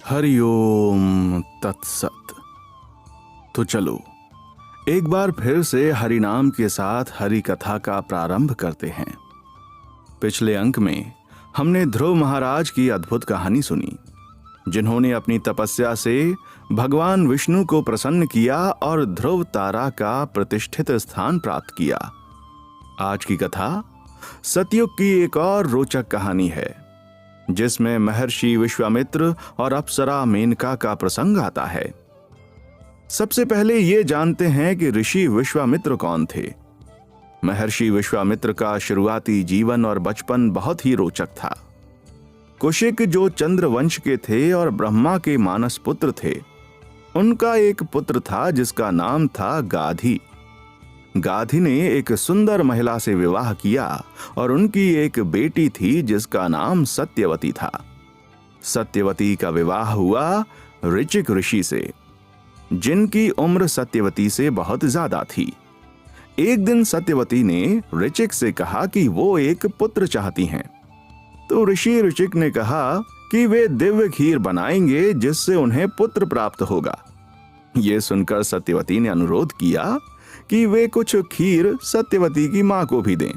हरिओम तत्सत। तो चलो एक बार फिर से हरि नाम के साथ हरि कथा का प्रारंभ करते हैं। पिछले अंक में हमने ध्रुव महाराज की अद्भुत कहानी सुनी, जिन्होंने अपनी तपस्या से भगवान विष्णु को प्रसन्न किया और ध्रुव तारा का प्रतिष्ठित स्थान प्राप्त किया। आज की कथा सतयुग की एक और रोचक कहानी है, जिसमें महर्षि विश्वामित्र और अप्सरा मेनका का प्रसंग आता है। सबसे पहले ये जानते हैं कि ऋषि विश्वामित्र कौन थे। महर्षि विश्वामित्र का शुरुआती जीवन और बचपन बहुत ही रोचक था। कुशिक जो चंद्रवंश के थे और ब्रह्मा के मानस पुत्र थे, उनका एक पुत्र था जिसका नाम था गाधी। गाधी ने एक सुंदर महिला से विवाह किया और उनकी एक बेटी थी जिसका नाम सत्यवती था। सत्यवती का विवाह हुआ ऋचिक ऋषि से, जिनकी उम्र सत्यवती से बहुत ज्यादा थी। एक दिन सत्यवती ने ऋचिक से कहा कि वो एक पुत्र चाहती हैं। तो ऋषि ऋचिक ने कहा कि वे दिव्य खीर बनाएंगे जिससे उन्हें पुत्र प्राप्त होगा। ये सुनकर सत्यवती ने अनुरोध किया कि वे कुछ खीर सत्यवती की मां को भी दें,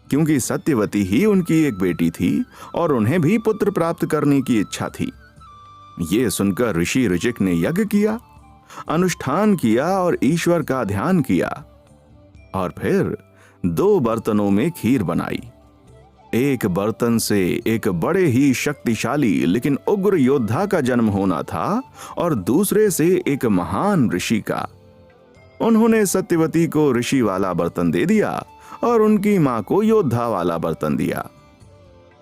क्योंकि सत्यवती ही उनकी एक बेटी थी और उन्हें भी पुत्र प्राप्त करने की इच्छा थी। ये सुनकर ऋषि ऋचिक ने यज्ञ किया, अनुष्ठान किया और ईश्वर का ध्यान किया, और फिर 2 बर्तनों में खीर बनाई। एक बर्तन से एक बड़े ही शक्तिशाली लेकिन उग्र योद्धा का जन्म होना था और दूसरे से एक महान ऋषि का। उन्होंने सत्यवती को ऋषि वाला बर्तन दे दिया और उनकी मां को योद्धा वाला बर्तन दिया।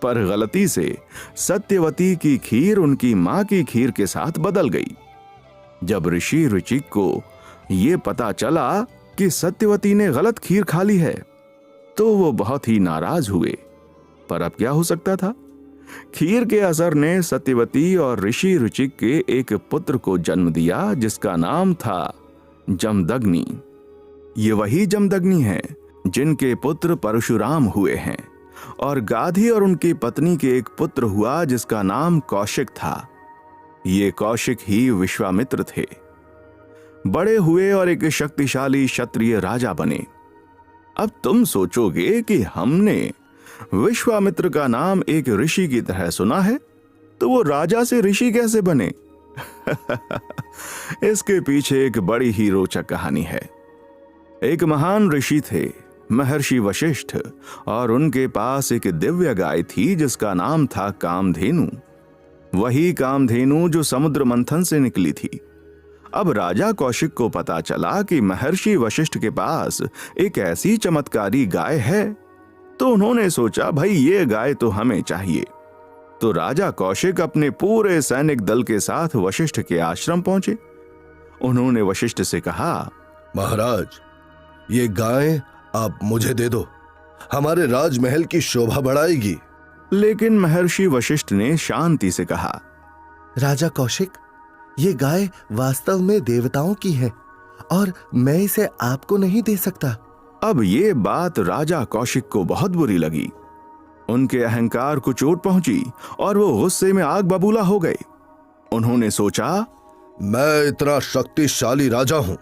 पर गलती से सत्यवती की खीर उनकी मां की खीर के साथ बदल गई। जब ऋषि ऋचिक को यह पता चला कि सत्यवती ने गलत खीर खा ली है, तो वो बहुत ही नाराज हुए। पर अब क्या हो सकता था? खीर के असर ने सत्यवती और ऋषि ऋचिक के एक पुत्र को जन्म दिया जिसका नाम था जमदग्नि। ये वही जमदग्नि है जिनके पुत्र परशुराम हुए हैं, और गाधी और उनकी पत्नी के एक पुत्र हुआ जिसका नाम कौशिक था। ये कौशिक ही विश्वामित्र थे। बड़े हुए और एक शक्तिशाली क्षत्रिय राजा बने। अब तुम सोचोगे कि हमने विश्वामित्र का नाम एक ऋषि की तरह सुना है, तो वो राजा से ऋषि कैसे बने? इसके पीछे एक बड़ी ही रोचक कहानी है। एक महान ऋषि थे महर्षि वशिष्ठ, और उनके पास एक दिव्य गाय थी जिसका नाम था कामधेनु। वही कामधेनु जो समुद्र मंथन से निकली थी। अब राजा कौशिक को पता चला कि महर्षि वशिष्ठ के पास एक ऐसी चमत्कारी गाय है, तो उन्होंने सोचा भाई ये गाय तो हमें चाहिए। तो राजा कौशिक अपने पूरे सैनिक दल के साथ वशिष्ठ के आश्रम पहुंचे। उन्होंने वशिष्ठ से कहा, महाराज, ये गाय आप मुझे दे दो, हमारे राजमहल की शोभा बढ़ाएगी। लेकिन महर्षि वशिष्ठ ने शांति से कहा, राजा कौशिक, ये गाय वास्तव में देवताओं की है और मैं इसे आपको नहीं दे सकता। अब ये बात राजा कौशिक को बहुत बुरी लगी। उनके अहंकार को चोट पहुंची और वो गुस्से में आग बबूला हो गए। उन्होंने सोचा, मैं इतना शक्तिशाली राजा हूं,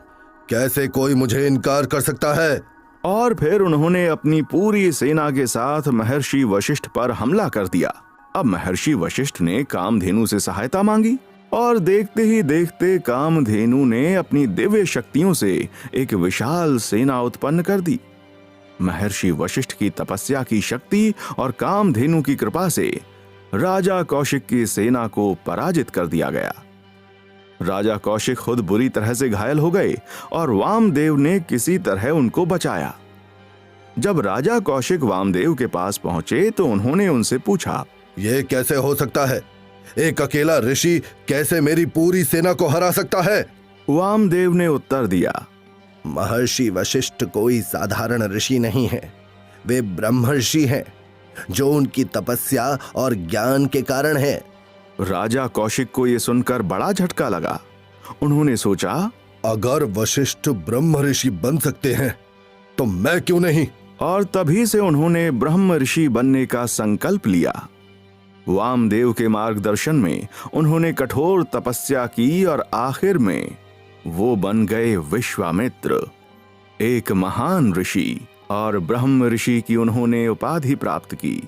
कैसे कोई मुझे इनकार कर सकता है? और फिर उन्होंने अपनी पूरी सेना के साथ महर्षि वशिष्ठ पर हमला कर दिया। अब महर्षि वशिष्ठ ने कामधेनु से सहायता मांगी, और देखते ही देखते कामधेनु ने अपनी दिव्य शक्तियों से एक विशाल सेना उत्पन्न कर दी। महर्षि वशिष्ठ की तपस्या की शक्ति और कामधेनु की कृपा से राजा कौशिक की सेना को पराजित कर दिया गया। राजा कौशिक खुद बुरी तरह से घायल हो गए और वामदेव ने किसी तरह उनको बचाया। जब राजा कौशिक वामदेव के पास पहुंचे तो उन्होंने उनसे पूछा, यह कैसे हो सकता है? एक अकेला ऋषि कैसे मेरी पूरी सेना को हरा सकता है? वामदेव ने उत्तर दिया, महर्षि वशिष्ठ कोई साधारण ऋषि नहीं है, वे ब्रह्मर्षि हैं, जो उनकी तपस्या और ज्ञान के कारण है। राजा कौशिक को यह सुनकर बड़ा झटका लगा। उन्होंने सोचा, अगर वशिष्ठ ब्रह्म ऋषि बन सकते हैं तो मैं क्यों नहीं? और तभी से उन्होंने ब्रह्म ऋषि बनने का संकल्प लिया। वामदेव के मार्गदर्शन में उन्होंने कठोर तपस्या की और आखिर में वो बन गए विश्वामित्र, एक महान ऋषि, और ब्रह्म ऋषि की उन्होंने उपाधि प्राप्त की।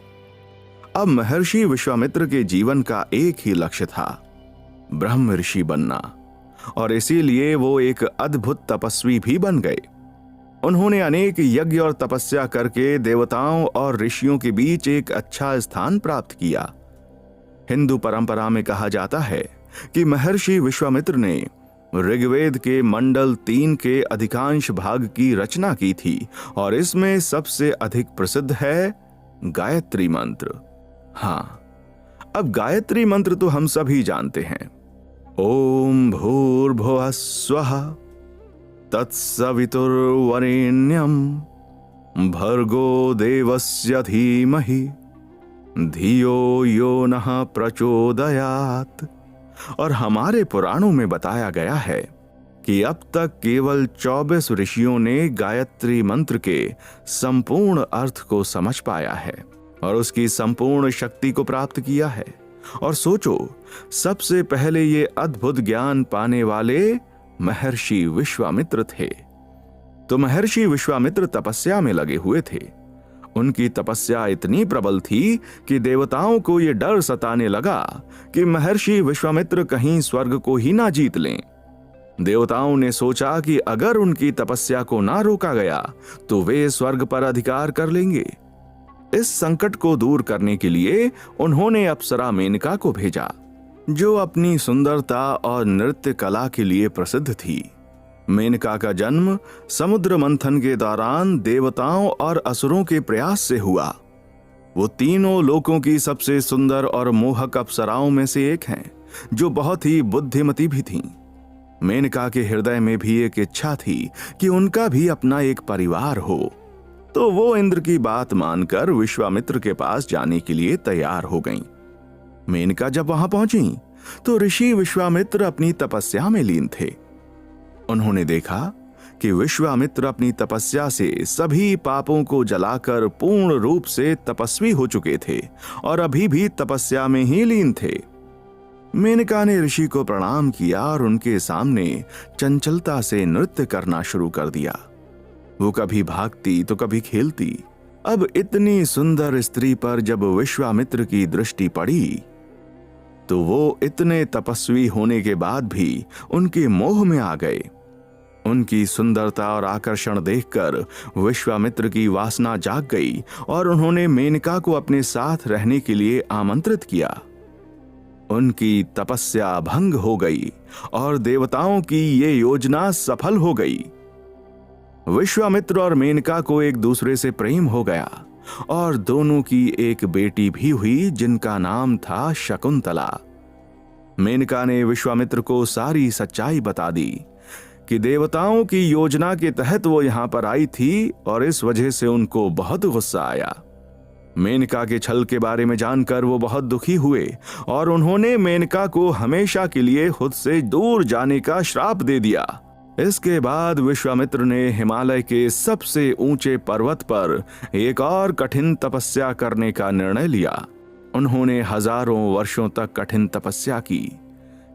अब महर्षि विश्वामित्र के जीवन का एक ही लक्ष्य था, ब्रह्म ऋषि बनना, और इसीलिए वो एक अद्भुत तपस्वी भी बन गए। उन्होंने अनेक यज्ञ और तपस्या करके देवताओं और ऋषियों के बीच एक अच्छा स्थान प्राप्त किया। हिंदू परंपरा में कहा जाता है कि महर्षि विश्वामित्र ने ऋग्वेद के मंडल 3 के अधिकांश भाग की रचना की थी, और इसमें सबसे अधिक प्रसिद्ध है गायत्री मंत्र। हाँ, अब गायत्री मंत्र तो हम सभी जानते हैं। ओम भूर्भुवः स्वः तत्सवितुर्वरेण्यं भर्गो देवस्य धीमहि धियो यो नः प्रचोदयात्। और हमारे पुराणों में बताया गया है कि अब तक केवल 24 ऋषियों ने गायत्री मंत्र के संपूर्ण अर्थ को समझ पाया है और उसकी संपूर्ण शक्ति को प्राप्त किया है। और सोचो, सबसे पहले ये अद्भुत ज्ञान पाने वाले महर्षि विश्वामित्र थे। तो महर्षि विश्वामित्र तपस्या में लगे हुए थे। उनकी तपस्या इतनी प्रबल थी कि देवताओं को यह डर सताने लगा कि महर्षि विश्वामित्र कहीं स्वर्ग को ही ना जीत लें। देवताओं ने सोचा कि अगर उनकी तपस्या को ना रोका गया तो वे स्वर्ग पर अधिकार कर लेंगे। इस संकट को दूर करने के लिए उन्होंने अप्सरा मेनका को भेजा, जो अपनी सुंदरता और नृत्य कला के लिए प्रसिद्ध थी। मेनका का जन्म समुद्र मंथन के दौरान देवताओं और असुरों के प्रयास से हुआ। वो तीनों लोकों की सबसे सुंदर और मोहक अप्सराओं में से एक हैं, जो बहुत ही बुद्धिमती भी थीं। मेनका के हृदय में भी एक इच्छा थी कि उनका भी अपना एक परिवार हो, तो वो इंद्र की बात मानकर विश्वामित्र के पास जाने के लिए तैयार हो गईं। मेनका जब वहां पहुंची तो ऋषि विश्वामित्र अपनी तपस्या में लीन थे। उन्होंने देखा कि विश्वामित्र अपनी तपस्या से सभी पापों को जलाकर पूर्ण रूप से तपस्वी हो चुके थे और अभी भी तपस्या में ही लीन थे। मेनका ने ऋषि को प्रणाम किया और उनके सामने चंचलता से नृत्य करना शुरू कर दिया। वो कभी भागती तो कभी खेलती। अब इतनी सुंदर स्त्री पर जब विश्वामित्र की दृष्टि पड़ी तो वो इतने तपस्वी होने के बाद भी उनके मोह में आ गए। उनकी सुंदरता और आकर्षण देखकर विश्वामित्र की वासना जाग गई और उन्होंने मेनका को अपने साथ रहने के लिए आमंत्रित किया। उनकी तपस्या भंग हो गई और देवताओं की ये योजना सफल हो गई। विश्वामित्र और मेनका को एक दूसरे से प्रेम हो गया और दोनों की एक बेटी भी हुई, जिनका नाम था शकुंतला। मेनका ने विश्वामित्र को सारी सच्चाई बता दी कि देवताओं की योजना के तहत वो यहां पर आई थी और इस वजह से उनको बहुत गुस्सा आया। मेनका के छल के बारे में जानकर वो बहुत दुखी हुए और उन्होंने मेनका को हमेशा के लिए खुद से दूर जाने का श्राप दे दिया। इसके बाद विश्वामित्र ने हिमालय के सबसे ऊंचे पर्वत पर एक और कठिन तपस्या करने का निर्णय लिया। उन्होंने हजारों वर्षों तक कठिन तपस्या की,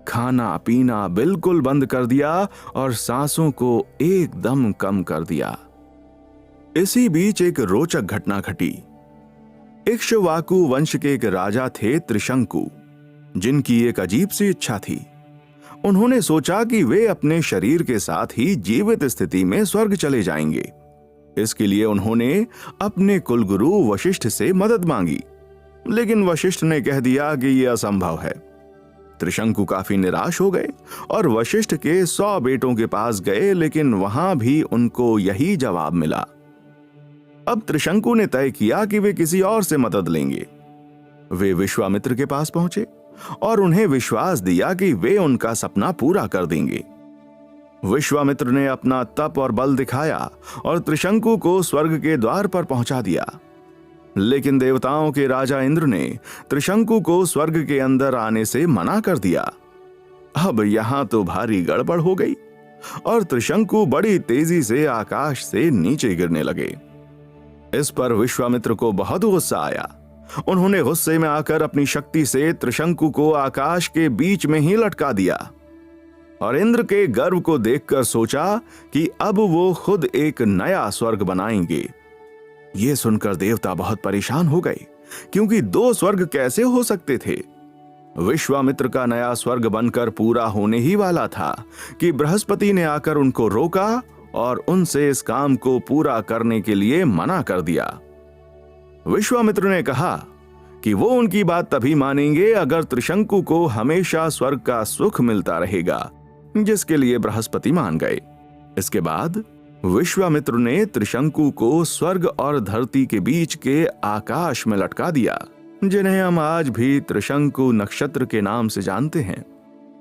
खाना पीना बिल्कुल बंद कर दिया और सांसों को एकदम कम कर दिया। इसी बीच एक रोचक घटना घटी। इक्ष्वाकु वंश के एक राजा थे त्रिशंकु, जिनकी एक अजीब सी इच्छा थी। उन्होंने सोचा कि वे अपने शरीर के साथ ही जीवित स्थिति में स्वर्ग चले जाएंगे। इसके लिए उन्होंने अपने कुलगुरु वशिष्ठ से मदद मांगी, लेकिन वशिष्ठ ने कह दिया कि यह असंभव है। त्रिशंकु काफी निराश हो गए और वशिष्ठ के 100 बेटों के पास गए, लेकिन वहां भी उनको यही जवाब मिला। अब त्रिशंकु ने तय किया कि वे किसी और से मदद लेंगे। वे विश्वामित्र के पास पहुंचे और उन्हें विश्वास दिया कि वे उनका सपना पूरा कर देंगे। विश्वामित्र ने अपना तप और बल दिखाया और त्रिशंकु को स्वर्ग के द्वार पर पहुंचा दिया। लेकिन देवताओं के राजा इंद्र ने त्रिशंकु को स्वर्ग के अंदर आने से मना कर दिया। अब यहां तो भारी गड़बड़ हो गई और त्रिशंकु बड़ी तेजी से आकाश से नीचे गिरने लगे। इस पर विश्वामित्र को बहुत गुस्सा आया उन्होंने गुस्से में आकर अपनी शक्ति से त्रिशंकु को आकाश के बीच में ही लटका दिया और इंद्र के गर्व को देखकर सोचा कि अब वो खुद एक नया स्वर्ग बनाएंगे। ये सुनकर देवता बहुत परेशान हो गए, क्योंकि 2 स्वर्ग कैसे हो सकते थे। विश्वामित्र का नया स्वर्ग बनकर पूरा होने ही वाला था कि बृहस्पति ने आकर उनको रोका और उनसे इस काम को पूरा करने के लिए मना कर दिया। विश्वामित्र ने कहा कि वो उनकी बात तभी मानेंगे अगर त्रिशंकु को हमेशा स्वर्ग का सुख मिलता रहेगा, जिसके लिए बृहस्पति मान गए। इसके बाद विश्वामित्र ने त्रिशंकु को स्वर्ग और धरती के बीच के आकाश में लटका दिया, जिन्हें हम आज भी त्रिशंकु नक्षत्र के नाम से जानते हैं।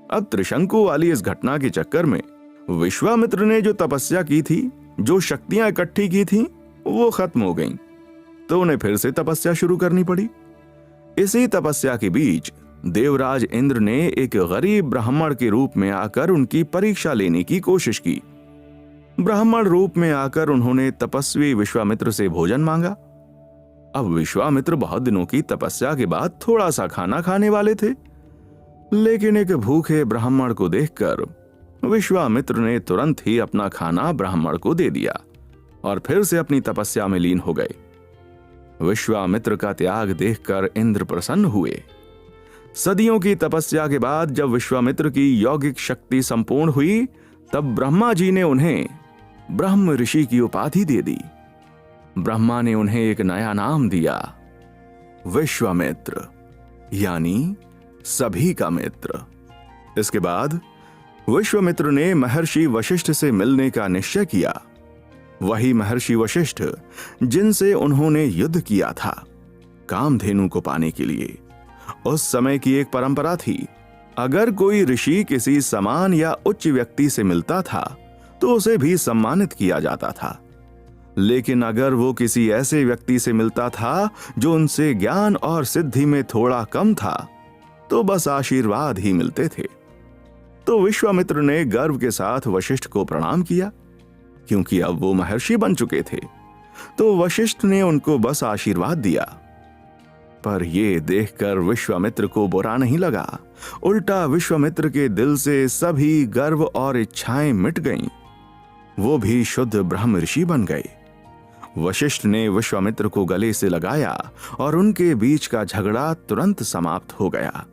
अब त्रिशंकु वाली इस घटना के चक्कर में विश्वामित्र ने जो तपस्या की थी, जो शक्तियां इकट्ठी की थी, वो खत्म हो गईं, तो उन्हें फिर से तपस्या शुरू करनी पड़ी। इसी तपस्या के बीच देवराज इंद्र ने एक गरीब ब्राह्मण के रूप में आकर उनकी परीक्षा लेने की कोशिश की। ब्राह्मण रूप में आकर उन्होंने तपस्वी विश्वामित्र से भोजन मांगा। अब विश्वामित्र बहुत दिनों की तपस्या के बाद थोड़ा सा खाना खाने वाले थे, लेकिन एक भूखे ब्राह्मण को देखकर विश्वामित्र ने तुरंत ही अपना खाना ब्राह्मण को दे दिया और फिर से अपनी तपस्या में लीन हो गए। विश्वामित्र का त्याग देखकर इंद्र प्रसन्न हुए। सदियों की तपस्या के बाद जब विश्वामित्र की यौगिक शक्ति संपूर्ण हुई, तब ब्रह्मा जी ने उन्हें ब्रह्म ऋषि की उपाधि दे दी। ब्रह्मा ने उन्हें एक नया नाम दिया, विश्वामित्र, यानी सभी का मित्र। इसके बाद विश्वामित्र ने महर्षि वशिष्ठ से मिलने का निश्चय किया। वही महर्षि वशिष्ठ जिनसे उन्होंने युद्ध किया था कामधेनु को पाने के लिए। उस समय की एक परंपरा थी, अगर कोई ऋषि किसी समान या उच्च व्यक्ति से मिलता था तो उसे भी सम्मानित किया जाता था, लेकिन अगर वो किसी ऐसे व्यक्ति से मिलता था जो उनसे ज्ञान और सिद्धि में थोड़ा कम था, तो बस आशीर्वाद ही मिलते थे। तो विश्वामित्र ने गर्व के साथ वशिष्ठ को प्रणाम किया, क्योंकि अब वो महर्षि बन चुके थे। तो वशिष्ठ ने उनको बस आशीर्वाद दिया, पर यह देखकर विश्वामित्र को बुरा नहीं लगा। उल्टा विश्वामित्र के दिल से सभी गर्व और इच्छाएं मिट गईं। वो भी शुद्ध ब्रह्म ऋषि बन गए। वशिष्ठ ने विश्वामित्र को गले से लगाया और उनके बीच का झगड़ा तुरंत समाप्त हो गया।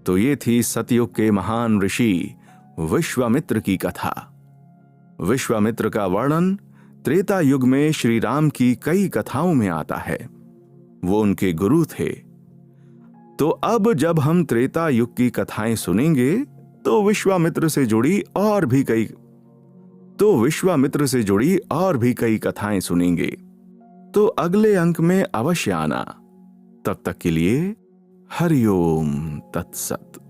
तो ये थी सतयुग के महान ऋषि विश्वामित्र की कथा। विश्वामित्र का वर्णन त्रेता युग में श्री राम की कई कथाओं में आता है। वो उनके गुरु थे। तो अब जब हम त्रेता युग की कथाएं सुनेंगे तो विश्वामित्र से जुड़ी और भी कई कथाएं सुनेंगे। तो अगले अंक में अवश्य आना। तब तक के लिए हरिओम तत्सत।